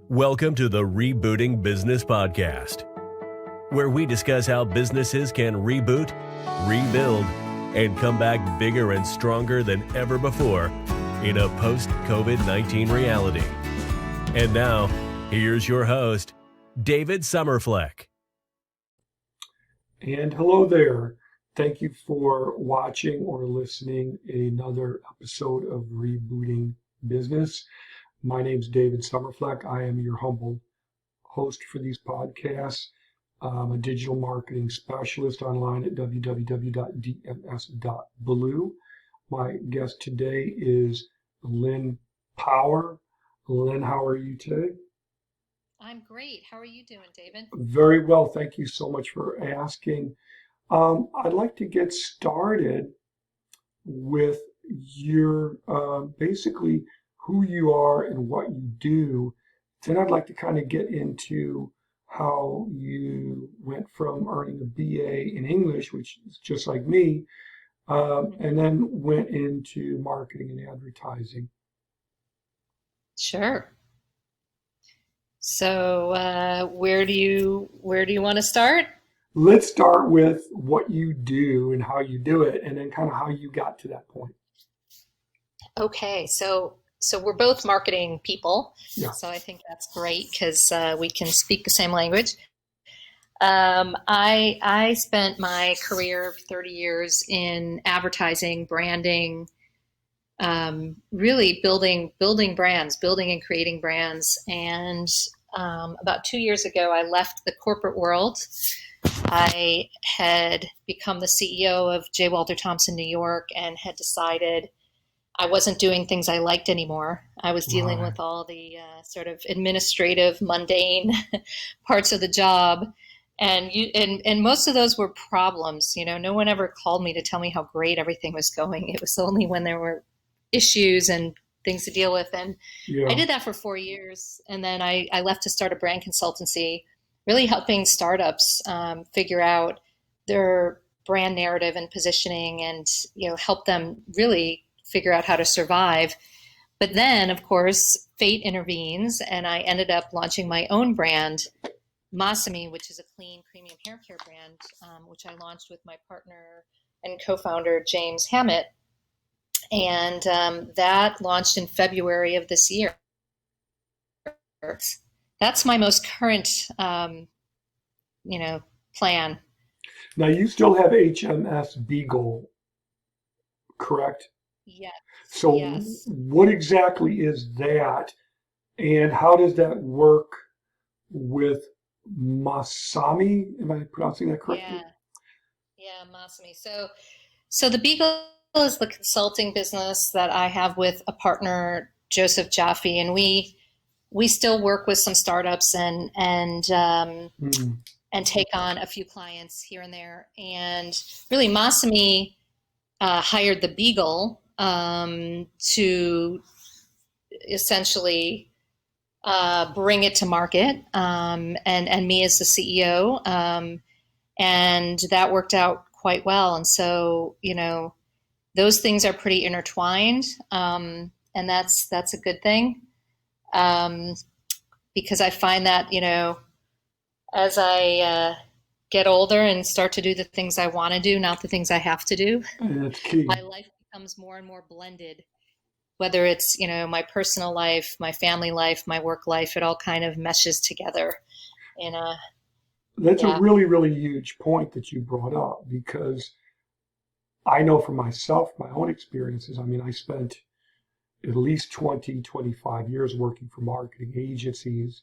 Welcome to the Rebooting Business Podcast, where we discuss how businesses can reboot, rebuild, and come back bigger and stronger than ever before in a post-COVID-19 reality. And now, here's your host, David Somerfleck. And hello there. Thank you for watching or listening to another episode of Rebooting Business. My name is David Somerfleck. I am your humble host for these podcasts. I'm a digital marketing specialist online at www.dms.blue. My guest today is Lynn Power. Lynn, how are you today? I'm great. How are you doing, David? Very well. Thank you so much for asking. I'd like to get started with your basically who you are and what you do. Then I'd like to kind of get into how you went from earning a BA in English, which is just like me, and then went into marketing and advertising. Sure. So where do you want to start? Let's start with what you do and how you do it, and then kind of how you got to that point. Okay, so we're both marketing people, Yeah. so I think that's great because we can speak the same language. I spent my career of 30 years in advertising, branding, really building brands, building and creating brands. And about 2 years ago, I left the corporate world. I had become the CEO of J. Walter Thompson New York and had decided I wasn't doing things I liked anymore. I was dealing with all the sort of administrative, mundane parts of the job. And most of those were problems. You know, no one ever called me to tell me how great everything was going. It was only when there were issues and things to deal with. And I did that for 4 years. And then I left to start a brand consultancy, really helping startups figure out their brand narrative and positioning and, you know, help them really figure out how to survive. But then, of course, fate intervenes, and I ended up launching my own brand, Masami, which is a clean premium hair care brand, which I launched with my partner and co-founder, James Hammett. And that launched in February of this year. That's my most current, plan. Now, you still have HMS Beagle, correct? Yes. So yes. What exactly is that, and how does that work with Masami? Am I pronouncing that correctly? Yeah, Masami. So the Beagle is the consulting business that I have with a partner, Joseph Jaffe, and we still work with some startups and take on a few clients here and there. And really, Masami hired the Beagle to essentially bring it to market, and me as the CEO, and that worked out quite well. And so, you know, those things are pretty intertwined, and that's a good thing, because I find that, you know, as I get older and start to do the things I want to do, not the things I have to do, That's key. my life becomes more and more blended. Whether it's, you know, my personal life, my family life, my work life, it all kind of meshes together. That's a really, really huge point that you brought up, because I know for myself, my own experiences, I mean, I spent at least 20, 25 years working for marketing agencies,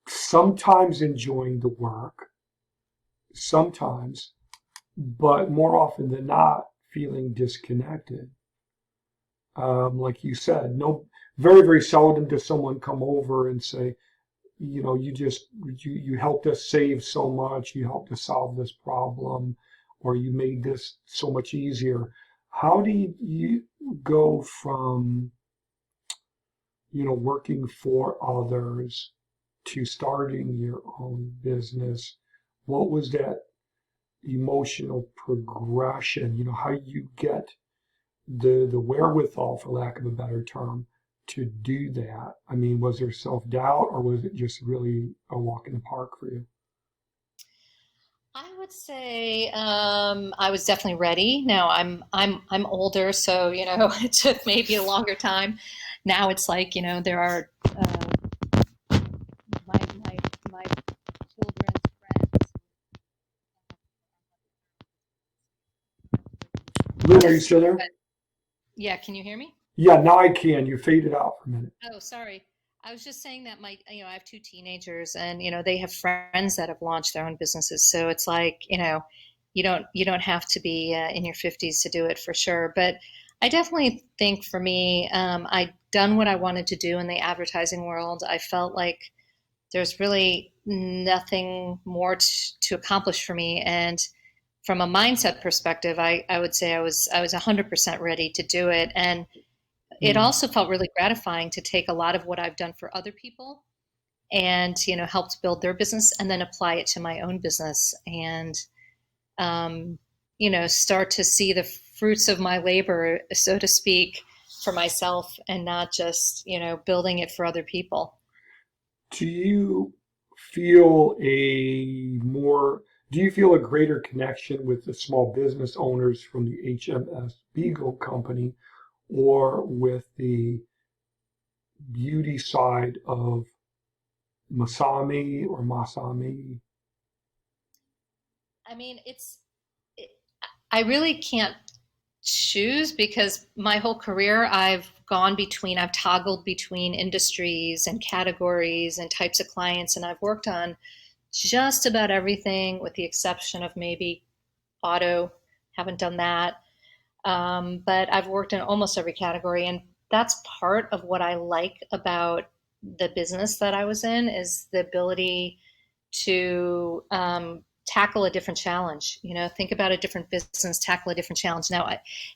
sometimes enjoying the work, sometimes, but more often than not, feeling disconnected. Like you said, very, very seldom does someone come over and say, you know, you helped us save so much, you helped us solve this problem, or you made this so much easier. How do you go from, you know, working for others to starting your own business? What was that emotional progression? You know, how you get the wherewithal, for lack of a better term, to do that? I mean, was there self-doubt or was it just really a walk in the park for you? I would say I was definitely ready. Now I'm older, so it took maybe a longer time. Now it's like there are my children's friends. Lynn, are you still there? Yeah, can you hear me? Yeah, now I can. You faded out for a minute. Oh, sorry. I was just saying that I have two teenagers, and they have friends that have launched their own businesses. So it's like, you don't have to be in your 50s to do it for sure. But I definitely think for me, I'd done what I wanted to do in the advertising world. I felt like there's really nothing more to accomplish for me. And from a mindset perspective, I would say I was 100% ready to do it. And it Mm. also felt really gratifying to take a lot of what I've done for other people and helped build their business and then apply it to my own business and um, start to see the fruits of my labor, so to speak, for myself and not just building it for other people. Do you feel a more, do you feel a greater connection with the small business owners from the HMS Beagle company or with the beauty side of Masami or Masami? I mean, it, I really can't choose because my whole career I've toggled between industries and categories and types of clients, and I've worked on just about everything with the exception of maybe auto. Haven't done that. But I've worked in almost every category, and that's part of what I like about the business that I was in is the ability to tackle a different challenge. Think about a different business, tackle a different challenge. Now,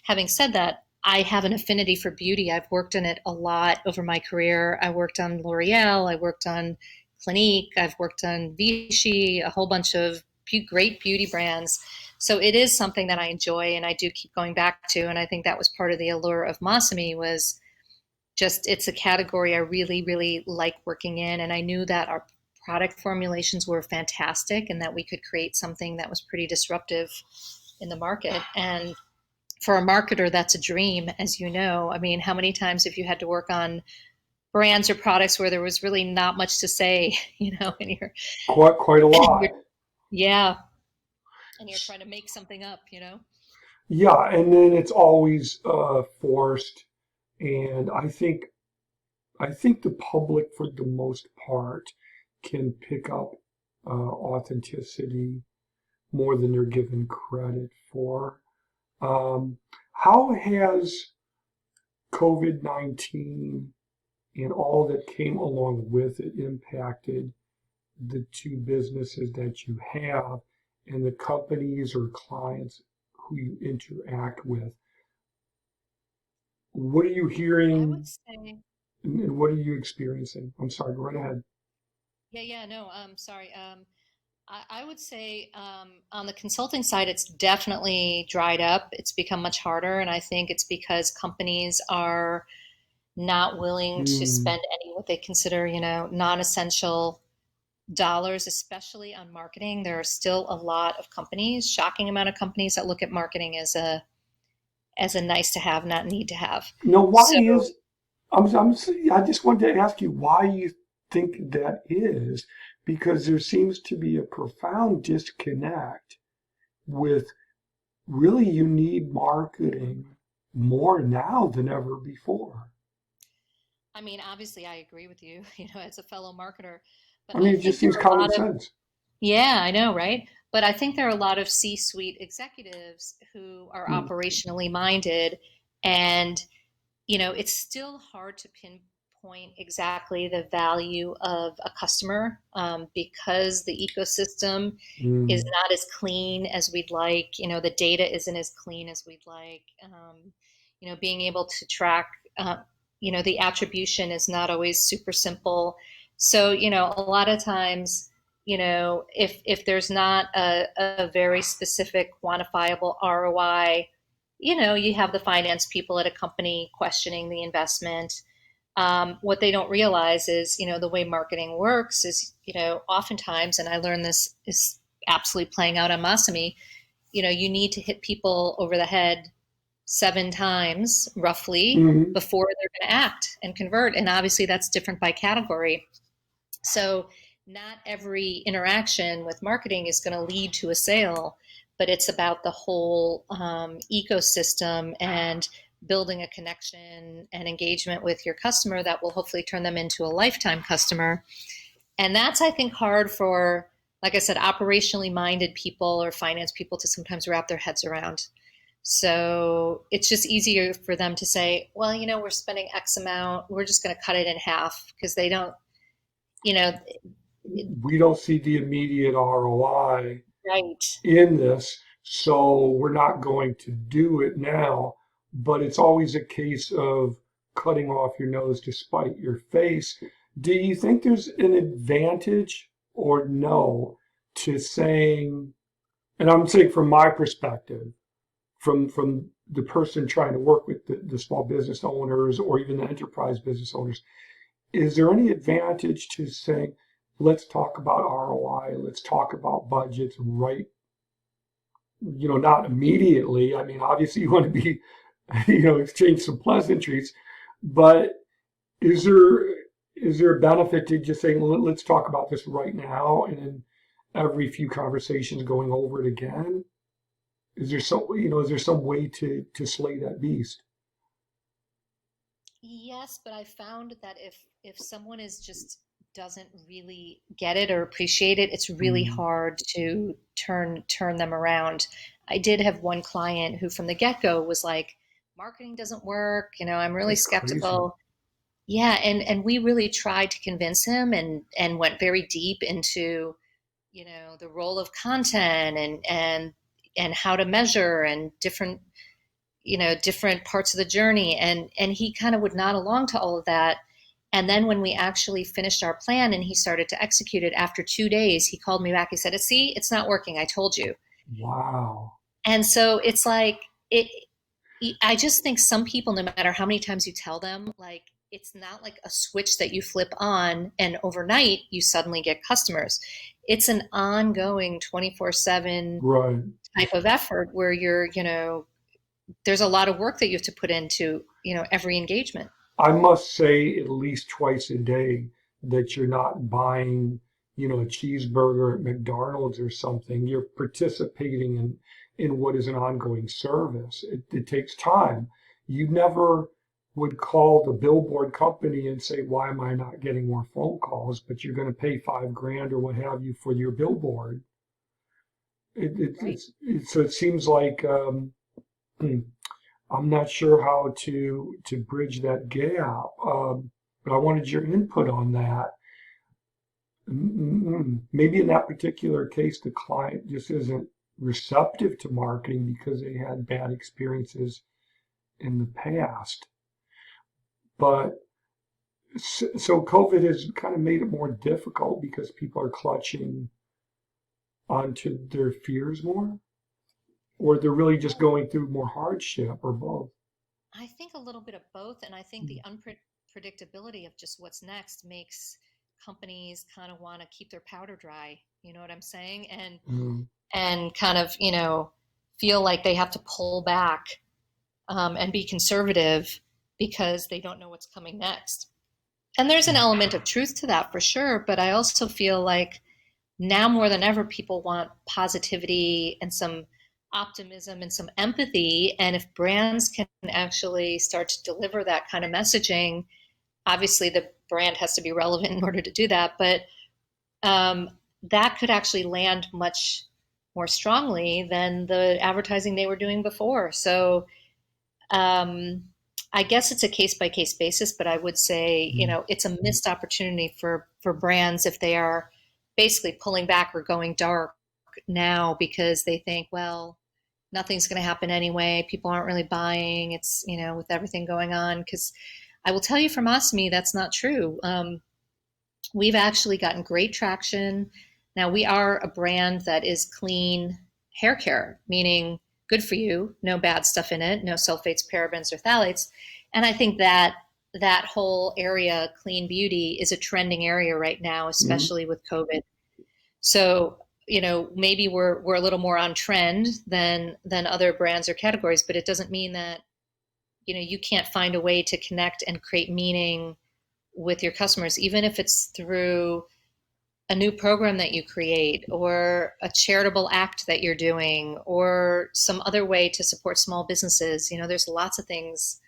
having said that, I have an affinity for beauty. I've worked in it a lot over my career. I worked on L'Oreal. I worked on Clinique. I've worked on Vichy, a whole bunch of great beauty brands. So it is something that I enjoy and I do keep going back to. And I think that was part of the allure of Masami was just it's a category I really, really like working in. And I knew that our product formulations were fantastic and that we could create something that was pretty disruptive in the market. And for a marketer, that's a dream, as you know. I mean, how many times have you had to work on brands or products where there was really not much to say, and Quite a you're lot. yeah, and you're trying to make something up. Yeah, and then it's always forced, and I think the public, for the most part, can pick up authenticity more than they're given credit for. Um, how has COVID-19 and all that came along with it impacted the two businesses that you have and the companies or clients who you interact with? What are you I would hearing say, and what are you experiencing? I'm sorry, go right ahead. yeah, no, sorry. I would say on the consulting side, it's definitely dried up. It's become much harder, and I think it's because companies are not willing to Mm, spend any what they consider, non-essential dollars, especially on marketing. There are still a lot of companies, shocking amount of companies that look at marketing as a nice to have, not need to have. no, why So is I just wanted to ask you why you think that is, because there seems to be a profound disconnect with really you need marketing more now than ever before. I mean, obviously, I agree with you, as a fellow marketer, but I I mean, it just think there seems are a common lot of sense. yeah, I know, right? But I think there are a lot of C-suite executives who are Mm, operationally minded, and it's still hard to pinpoint exactly the value of a customer because the ecosystem is mm, not as clean as we'd like. The data isn't as clean as we'd like. Being able to track, the attribution is not always super simple. So, a lot of times, if there's not a very specific quantifiable ROI, you have the finance people at a company questioning the investment. What they don't realize is, the way marketing works is, oftentimes, and I learned this is absolutely playing out on Masami, you need to hit people over the head 7 times roughly Hmm. before they're going to act and convert. And obviously that's different by category. So not every interaction with marketing is going to lead to a sale, but it's about the whole ecosystem and building a connection and engagement with your customer that will hopefully turn them into a lifetime customer. And that's, I think, hard for, like I said, operationally minded people or finance people to sometimes wrap their heads around. So it's just easier for them to say, well, we're spending X amount, we're just going to cut it in half, because they don't, you know, We don't see the immediate ROI right. in this, so we're not going to do it now. But it's always a case of cutting off your nose to spite your face. Do you think there's an advantage or no to saying, and I'm saying from my perspective, from the person trying to work with the small business owners or even the enterprise business owners, is there any advantage to saying, let's talk about ROI, let's talk about budgets right, not immediately. I mean, obviously you want to be, exchange some pleasantries, but is there a benefit to just saying, let's talk about this right now, and then every few conversations going over it again? Is there some way to slay that beast? Yes, but I found that if someone is just doesn't really get it or appreciate it, it's really Mm, hard to turn them around. I did have one client who from the get-go was like, marketing doesn't work, I'm really that's crazy. skeptical. Yeah, and we really tried to convince him and went very deep into, the role of content and how to measure and different parts of the journey, and he kind of would nod along to all of that. And then when we actually finished our plan and he started to execute it, after 2 days he called me back. He said, see, it's not working, I told you. Wow. And so it's like, it I just think some people, no matter how many times you tell them, like, it's not like a switch that you flip on and overnight you suddenly get customers. It's an ongoing 24/7 Right. type of effort where there's a lot of work that you have to put into, every engagement. I must say at least twice a day that you're not buying, a cheeseburger at McDonald's or something. You're participating in what is an ongoing service. It takes time. You never would call the billboard company and say, why am I not getting more phone calls? But you're going to pay 5 grand or what have you for your billboard. Right. So it seems like I'm not sure how to bridge that gap, but I wanted your input on that. Maybe in that particular case, the client just isn't receptive to marketing because they had bad experiences in the past. But so COVID has kind of made it more difficult because people are clutching onto their fears more, or they're really just going through more hardship, or both. I think a little bit of both, and I think the unpredictability of just what's next makes companies kind of want to keep their powder dry. You know what I'm saying? Mm, And kind of, feel like they have to pull back, and be conservative because they don't know what's coming next. And there's an mm, element of truth to that for sure, but I also feel like now more than ever, people want positivity and some optimism and some empathy. And if brands can actually start to deliver that kind of messaging, obviously the brand has to be relevant in order to do that, but um, that could actually land much more strongly than the advertising they were doing before. So um, I guess it's a case by case basis, but I would say, mm. it's a missed opportunity for brands if they are basically pulling back or going dark now because they think, well, nothing's going to happen anyway. People aren't really buying. It's, with everything going on. Because I will tell you from Osmi, that's not true. We've actually gotten great traction. Now, we are a brand that is clean hair care, meaning good for you, no bad stuff in it, no sulfates, parabens, or phthalates. And I think that whole area, clean beauty, is a trending area right now, Mhm. especially with COVID. So, maybe we're a little more on trend than other brands or categories, but it doesn't mean that, you can't find a way to connect and create meaning with your customers, even if it's through a new program that you create or a charitable act that you're doing or some other way to support small businesses. There's lots of things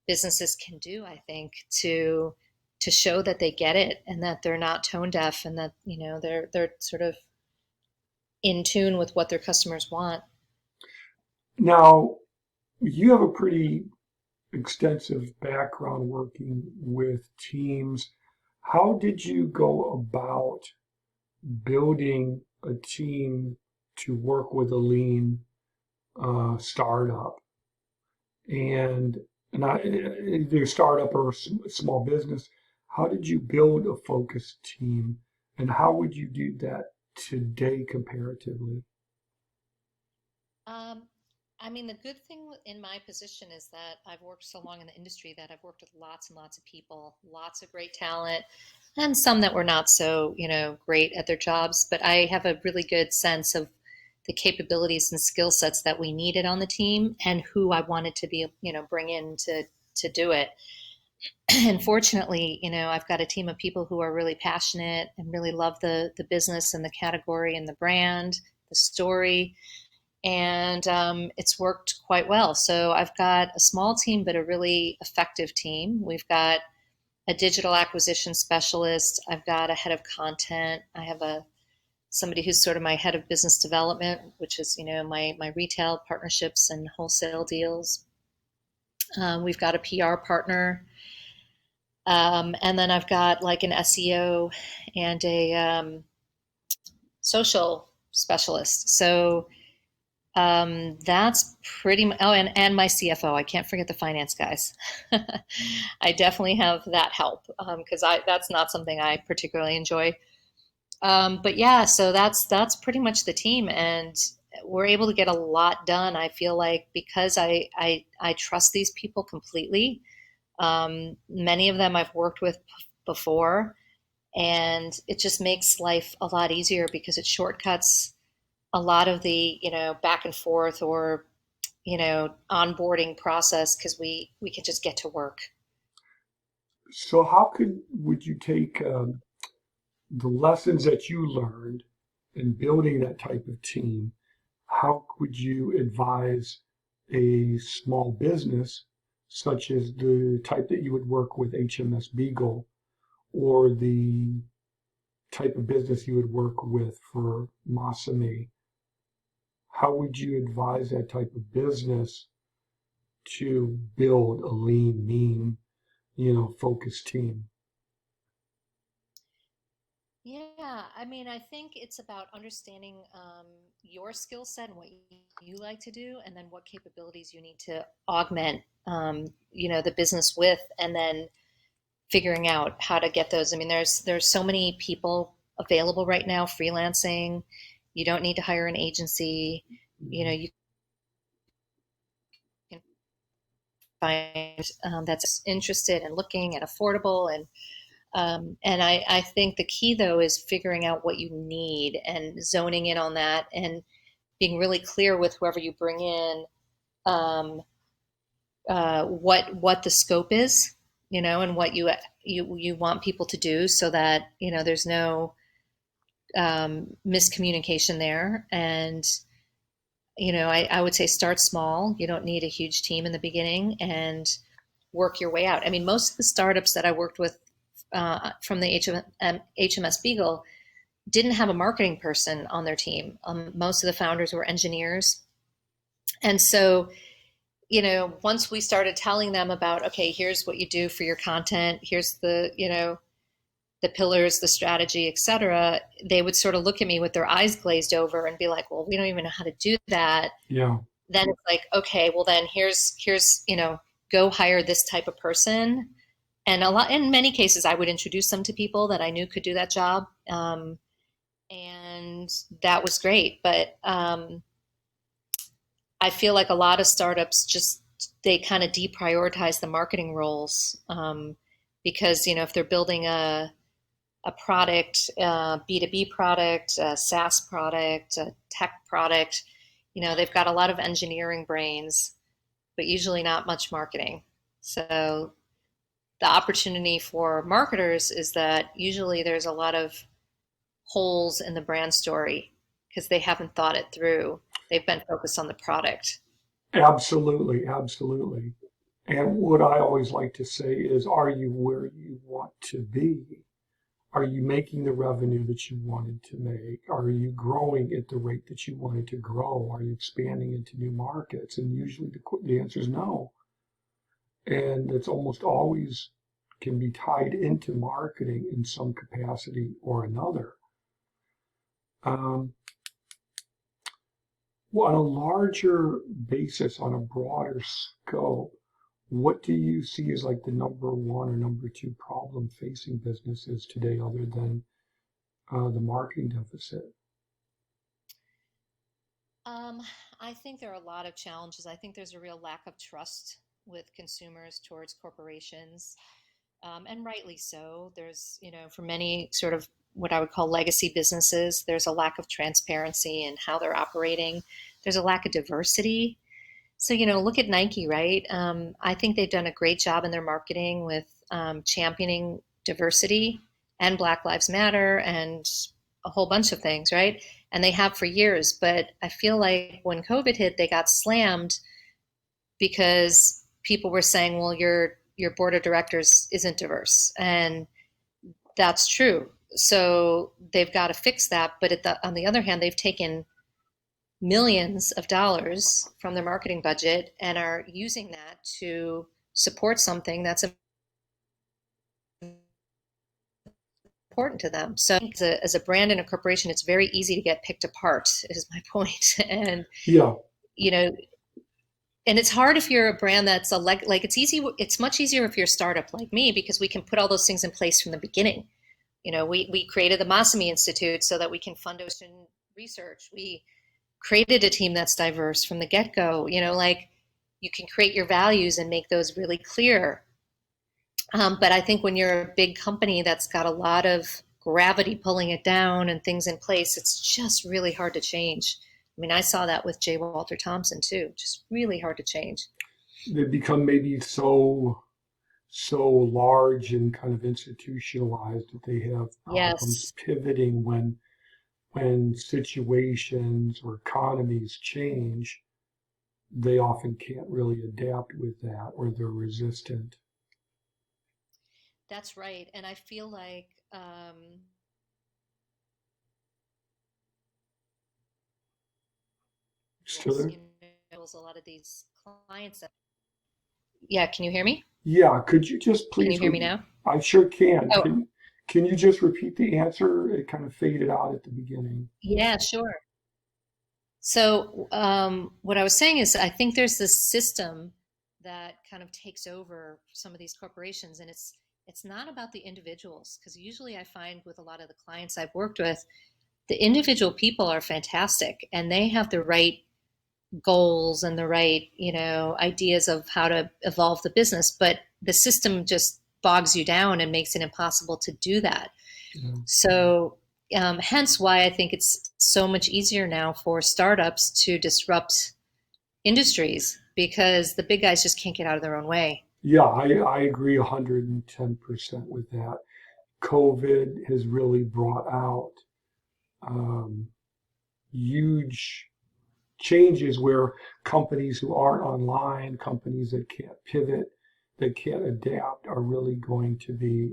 businesses can do, I think, to show that they get it and that they're not tone deaf and that, they're sort of in tune with what their customers want. Now, you have a pretty extensive background working with teams. How did you go about building a team to work with a lean startup? And either startup or small business, how did you build a focused team, and how would you do that today comparatively? Um, I mean, the good thing in my position is that I've worked so long in the industry that I've worked with lots and lots of people, lots of great talent, and some that were not so, great at their jobs. But I have a really good sense of the capabilities and skill sets that we needed on the team and who I wanted to be, bring in to do it. And fortunately, I've got a team of people who are really passionate and really love the business and the category and the brand, the story, and it's worked quite well. So I've got a small team, but a really effective team. We've got a digital acquisition specialist. I've got a head of content. I have somebody who's sort of my head of business development, which is my retail partnerships and wholesale deals. We've got a PR partner, and then I've got like an SEO and a social specialist. So that's pretty much, oh, and my CFO. I can't forget the finance guys. I definitely have that help because that's not something I particularly enjoy. But yeah, so that's pretty much the team, and we're able to get a lot done. I feel like because I trust these people completely. Many of them I've worked with before, and it just makes life a lot easier because it shortcuts a lot of the back and forth or onboarding process because we can just get to work. So, how would you take the lessons that you learned in building that type of team? How would you advise a small business, such as the type that you would work with HMS Beagle, or the type of business you would work with for Masame? How would you advise that type of business to build a lean, mean, focused team? Yeah, I mean, I think it's about understanding your skill set and what you like to do, and then what capabilities you need to augment, the business with, and then figuring out how to get those. I mean, there's so many people available right now freelancing. You don't need to hire an agency. You can find that's interested and looking and affordable and I think the key though is figuring out what you need and zoning in on that and being really clear with whoever you bring in um, what the scope is, and what you want people to do, so that there's no miscommunication there. And I would say start small. You don't need a huge team in the beginning, and work your way out. I mean, most of the startups that I worked with from the HMS Beagle didn't have a marketing person on their team. Most of the founders were engineers. And so, once we started telling them about, okay, here's what you do for your content, here's the pillars, the strategy, et cetera, they would sort of look at me with their eyes glazed over and be like, well, we don't even know how to do that. Yeah. Then it's like, okay, well then here's, go hire this type of person. And in many cases, I would introduce them to people that I knew could do that job. And that was great. But I feel like a lot of startups just they kind of deprioritize the marketing roles, because if they're building a product, a B2B product, a SaaS product, a tech product, they've got a lot of engineering brains, but usually not much marketing. So the opportunity for marketers is that usually there's a lot of holes in the brand story because they haven't thought it through. They've been focused on the product. Absolutely, absolutely. And what I always like to say is, are you where you want to be? Are you making the revenue that you wanted to make? Are you growing at the rate that you wanted to grow? Are you expanding into new markets? And usually the answer is no. And it's almost always can be tied into marketing in some capacity or another. Well, on a larger basis, on a broader scope, what do you see as like the number one or number two problem facing businesses today, other than the marketing deficit? I think there are a lot of challenges. I think there's a real lack of trust with consumers towards corporations, and rightly so. There's, for many sort of what I would call legacy businesses, there's a lack of transparency in how they're operating. There's a lack of diversity. So, look at Nike, right? I think they've done a great job in their marketing with championing diversity and Black Lives Matter and a whole bunch of things, right? And they have for years. But I feel like when COVID hit, they got slammed because people were saying, well, your board of directors isn't diverse. And that's true. So they've got to fix that. But on the other hand, they've taken millions of dollars from their marketing budget and are using that to support something that's important to them. So as a brand and a corporation, it's very easy to get picked apart, is my point. And, Yeah, and it's hard if you're a brand that's like it's much easier if you're a startup like me, because we can put all those things in place from the beginning. We created the Masami Institute so that we can fund ocean research. We created a team that's diverse from the get-go. You can create your values and make those really clear. But I think when you're a big company that's got a lot of gravity pulling it down and things in place, it's just really hard to change. I mean, I saw that with J. Walter Thompson too, just really hard to change. they become maybe so large and kind of institutionalized that they have problems Yes, pivoting when situations or economies change. They often can't really adapt with that, or they're resistant. that's right. And I feel like Still there? a lot of these clients. Yeah, can you hear me? Yeah, could you just Can you please hear me repeat? now? I sure can. Oh, Can you just repeat the answer? It kind of faded out at the beginning. yeah, sure. So, what I was saying is, I think there's this system that kind of takes over some of these corporations, and it's not about the individuals, because usually I find with a lot of the clients I've worked with, the individual people are fantastic, and they have the right goals and the right, ideas of how to evolve the business, but the system just bogs you down and makes it impossible to do that. Yeah. So, hence why I think it's so much easier now for startups to disrupt industries, because the big guys just can't get out of their own way. Yeah, I agree 110% with that. COVID has really brought out um, huge changes where companies who aren't online, companies that can't pivot, that can't adapt, are really going to be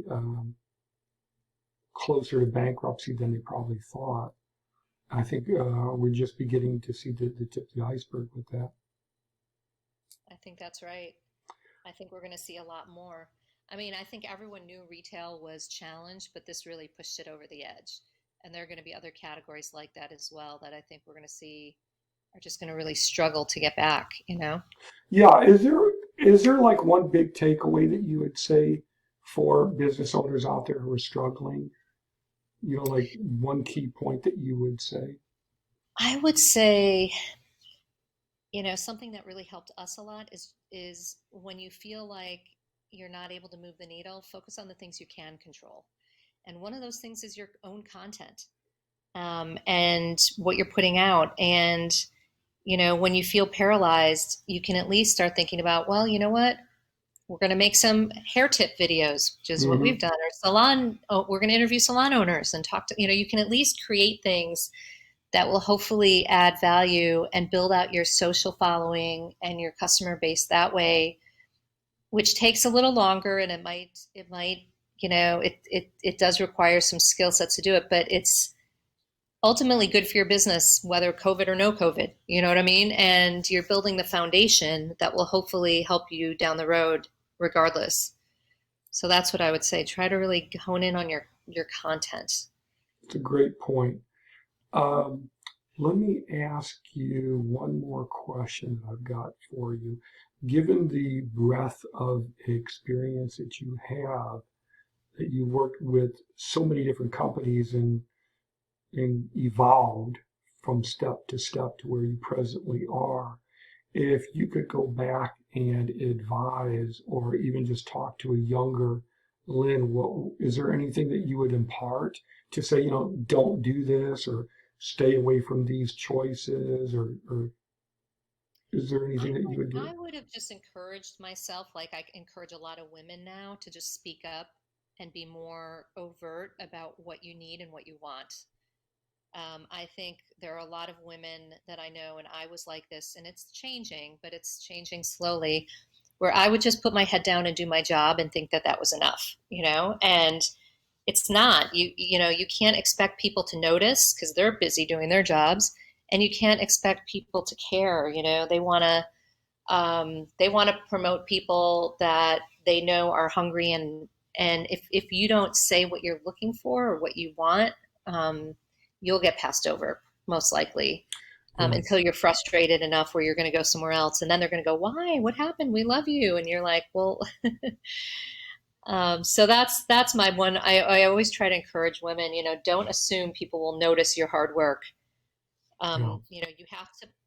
closer to bankruptcy than they probably thought. I think we're just beginning to see the tip of the iceberg with that. I think that's right. I think we're going to see a lot more. I mean, I think everyone knew retail was challenged, but this really pushed it over the edge. And there are going to be other categories like that as well that I think we're going to see are just going to really struggle to get back. Yeah, is there like one big takeaway that you would say for business owners out there who are struggling? Like one key point that you would say? I would say, something that really helped us a lot is when you feel like you're not able to move the needle, focus on the things you can control. And one of those things is your own content, and what you're putting out. And, when you feel paralyzed, you can at least start thinking about, well, you know what? We're going to make some hair tip videos, which is what Hmm. we've done, or salon. Oh, we're going to interview salon owners and talk to, you can at least create things that will hopefully add value and build out your social following and your customer base that way, which takes a little longer, and it might, it does require some skill sets to do it, but it's ultimately good for your business, whether COVID or no COVID, you know what I mean? And you're building the foundation that will hopefully help you down the road regardless. So that's what I would say. Try to really hone in on your content. It's a great point. Um, Let me ask you one more question that I've got for you. Given the breadth of experience that you have, that you worked with so many different companies and evolved from step to step to where you presently are, if you could go back and advise or even just talk to a younger Lynn, is there anything that you would impart to say, don't do this or stay away from these choices, or is there I anything that you would would do? I would have just encouraged myself, like I encourage a lot of women now, to just speak up and be more overt about what you need and what you want. I think there are a lot of women that I know, and I was like this, and it's changing, but it's changing slowly, where I would just put my head down and do my job and think that that was enough, and it's not. You can't expect people to notice because they're busy doing their jobs, and you can't expect people to care. They want to promote people that they know are hungry, and if you don't say what you're looking for or what you want, um, you'll get passed over most likely, Yeah, until you're frustrated enough where you're going to go somewhere else, and then they're going to go, "Why? What happened? We love you," and you're like, "Well." So that's my one. I always try to encourage women. Don't assume people will notice your hard work. yeah,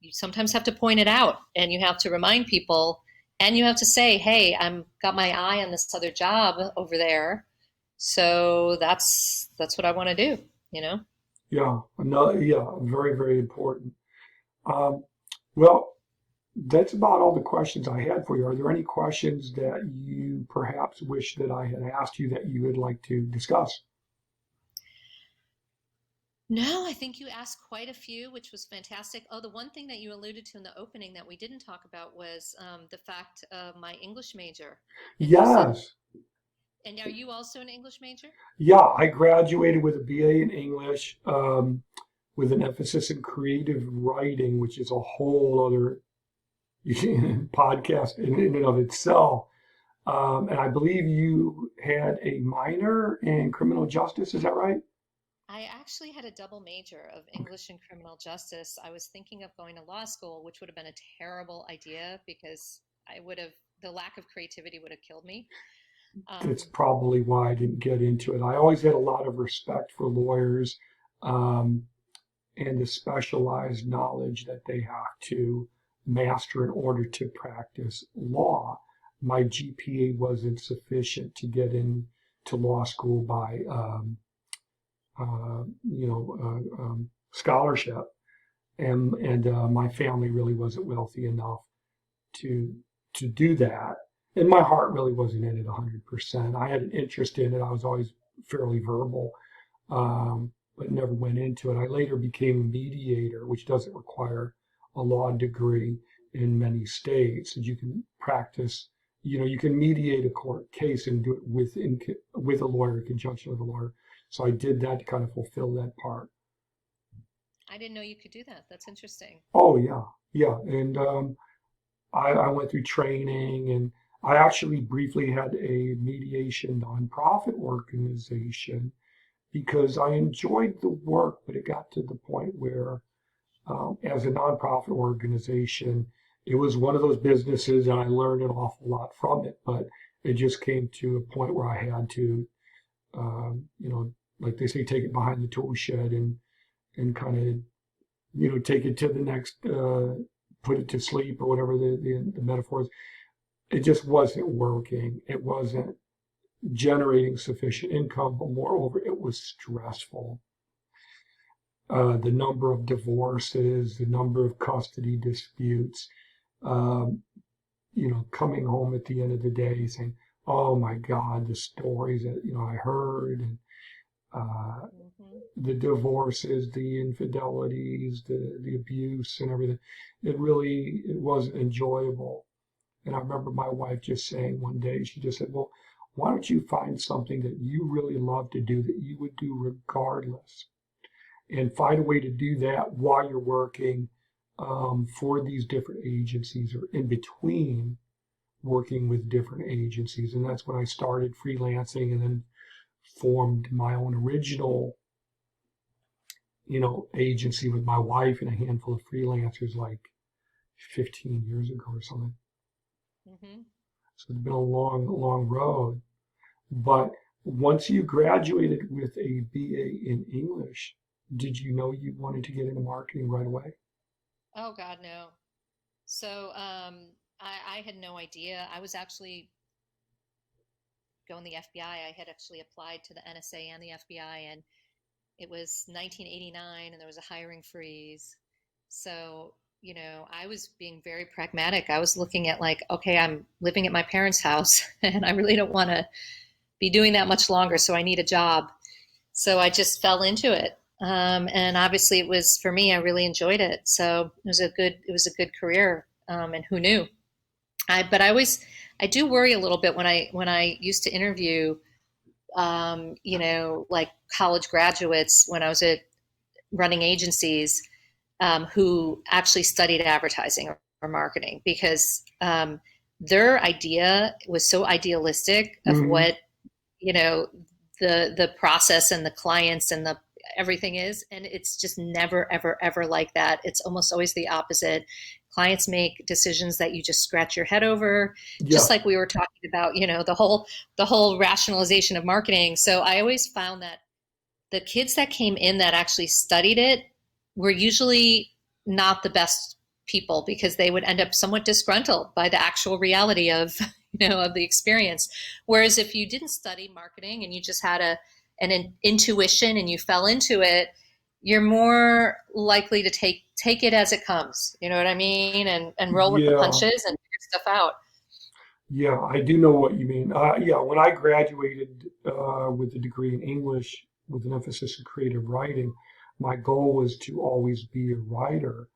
You sometimes have to point it out, and you have to remind people, and you have to say, "Hey, I'm got my eye on this other job over there, so that's what I want to do." yeah, another, yeah, very, very important. Um, well, that's about all the questions I had for you. Are there any questions that you perhaps wish that I had asked you that you would like to discuss? No, I think you asked quite a few, which was fantastic. Oh, the one thing that you alluded to in the opening that we didn't talk about was the fact of my English major. And you said, Yes. and are you also an English major? Yeah, I graduated with a BA in English, with an emphasis in creative writing, which is a whole other podcast in and of itself. And I believe you had a minor in criminal justice. Is that right? I actually had a double major of English and criminal justice. I was thinking of going to law school, which would have been a terrible idea because the lack of creativity would have killed me. It's Um, probably why I didn't get into it. I always had a lot of respect for lawyers, um, and the specialized knowledge that they have to master in order to practice law. My GPA wasn't sufficient to get into law school by scholarship, and my family really wasn't wealthy enough to do that. And my heart really wasn't in it 100%. I had an interest in it. I was always fairly verbal, but never went into it. I later became a mediator, which doesn't require a law degree in many states. And you can practice, you can mediate a court case and do it with a lawyer, in conjunction with a lawyer. So I did that to kind of fulfill that part. I didn't know you could do that. That's interesting. Oh yeah, yeah. And I went through training, and I actually briefly had a mediation nonprofit organization because I enjoyed the work, but it got to the point where, as a nonprofit organization, it was one of those businesses, and I learned an awful lot from it. But it just came to a point where I had to, like they say, take it behind the tool shed and kind of, take it to the next put it to sleep or whatever the metaphor is. It just wasn't working. It wasn't generating sufficient income, but moreover, it was stressful. The number of divorces, the number of custody disputes, um, coming home at the end of the day saying, "Oh my God, the stories that I heard, and uh, Mm-hmm. the divorces, the infidelities, the abuse, and everything." It wasn't enjoyable. And I remember my wife just saying one day, she just said, "Well, why don't you find something that you really love to do that you would do regardless, and find a way to do that while you're working for these different agencies or in between working with different agencies." And that's when I started freelancing and then formed my own original, agency with my wife and a handful of freelancers like 15 years ago or something. Mm-hmm. So it's been a long, long road. But once you graduated with a BA in English, did you know you wanted to get into marketing right away? Oh God, no. So I had no idea. I was actually going the FBI. I had actually applied to the NSA and the FBI, and it was 1989, and there was a hiring freeze. So, I was being very pragmatic. I was looking at like, okay, I'm living at my parents' house, and I really don't want to be doing that much longer. So I need a job. So I just fell into it. And obviously it was for me, I really enjoyed it. So it was a good career. And who knew? But I do worry a little bit when I used to interview, like college graduates when I was at running agencies, who actually studied advertising or marketing, because their idea was so idealistic of Hmm. what you know the process and the clients and the everything is, and it's just never ever ever like that. It's almost always the opposite. Clients make decisions that you just scratch your head over, just Yeah, like we were talking about, the whole rationalization of marketing. So I always found that the kids that came in that actually studied it were usually not the best people, because they would end up somewhat disgruntled by the actual reality of of the experience. Whereas if you didn't study marketing and you just had an intuition and you fell into it, you're more likely to take it as it comes. You know what I mean? And roll with the yeah, punches and figure stuff out. yeah. I do know what you mean. Yeah, when I graduated with a degree in English with an emphasis in creative writing, my goal was to always be a writer.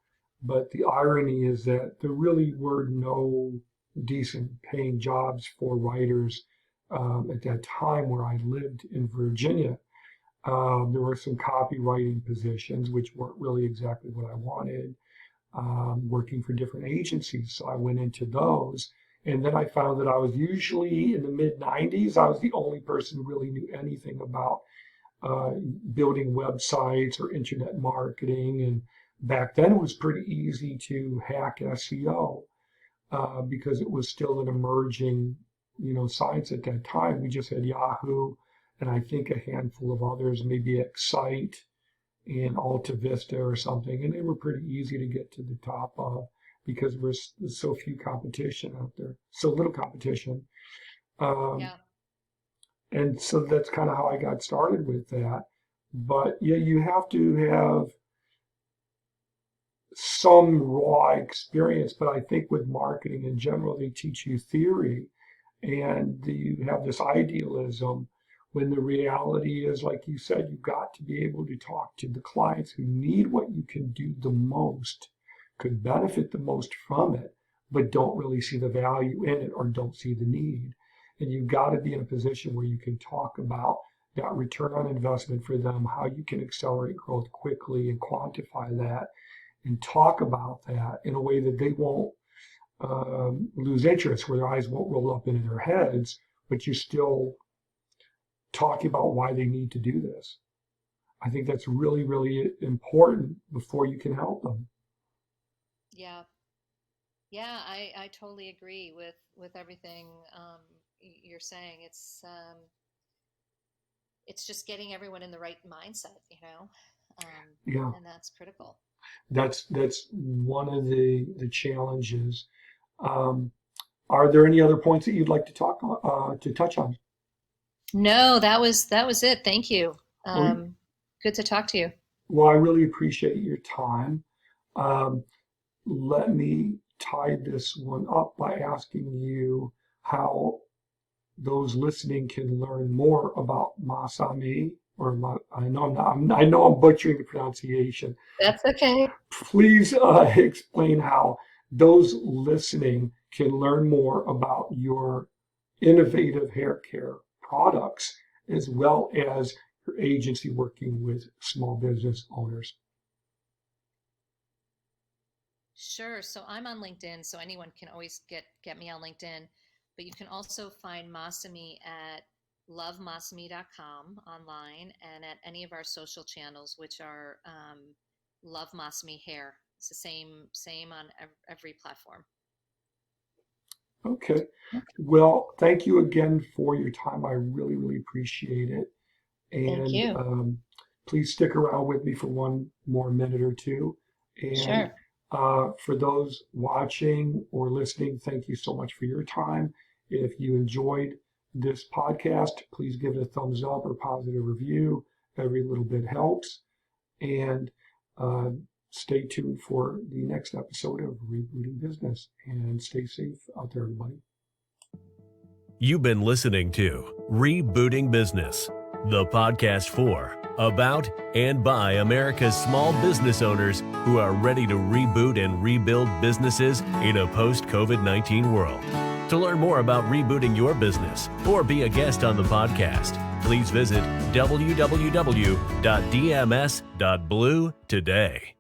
But the irony is that there really were no decent paying jobs for writers at that time where I lived in Virginia. There were some copywriting positions, which weren't really exactly what I wanted, working for different agencies. So I went into those. And then I found that I was usually in the mid 90s, I was the only person who really knew anything about uh, building websites or internet marketing. And back then it was pretty easy to hack SEO because it was still an emerging, science at that time. We just had Yahoo and I think a handful of others, maybe Excite and Alta Vista or something, and they were pretty easy to get to the top of because there's so few competition out there, so little competition. Um, Yeah. and so that's kind of how I got started with that. But yeah, you have to have some raw experience, but I think with marketing in general, they teach you theory and you have this idealism when the reality is, like you said, you've got to be able to talk to the clients who need what you can do the most, could benefit the most from it, but don't really see the value in it or don't see the need. And you've got to be in a position where you can talk about that return on investment for them, how you can accelerate growth quickly and quantify that and talk about that in a way that they won't lose interest, where their eyes won't roll up into their heads, but you're still talking about why they need to do this. I think that's really, really important before you can help them. Yeah. Yeah, I totally agree with everything, you're saying. It's just getting everyone in the right mindset, Yeah. and that's critical. That's one of the challenges. Are there any other points that you'd like to touch on? No, that was it. Thank you. Well, Good to talk to you. well, I really appreciate your time. Um, Let me tie this one up by asking you how those listening can learn more about Masami, I know I know I'm butchering the pronunciation. That's okay. Please explain how those listening can learn more about your innovative hair care products as well as your agency working with small business owners. Sure. So I'm on LinkedIn, so anyone can always get me on LinkedIn. But you can also find Masami at lovemasami.com online and at any of our social channels, which are Love Masami Hair. It's the same on every platform. Okay. Well, thank you again for your time. I really, really appreciate it. Thank And you. please stick around with me for one more minute or two. And Sure. for those watching or listening, thank you so much for your time. If you enjoyed this podcast, please give it a thumbs up or positive review. Every little bit helps. And uh, stay tuned for the next episode of Rebooting Business. And stay safe out there, everybody. You've been listening to Rebooting Business, the podcast for, about, and by America's small business owners who are ready to reboot and rebuild businesses in a post-COVID-19 world. To learn more about rebooting your business or be a guest on the podcast, please visit www.dms.blue today.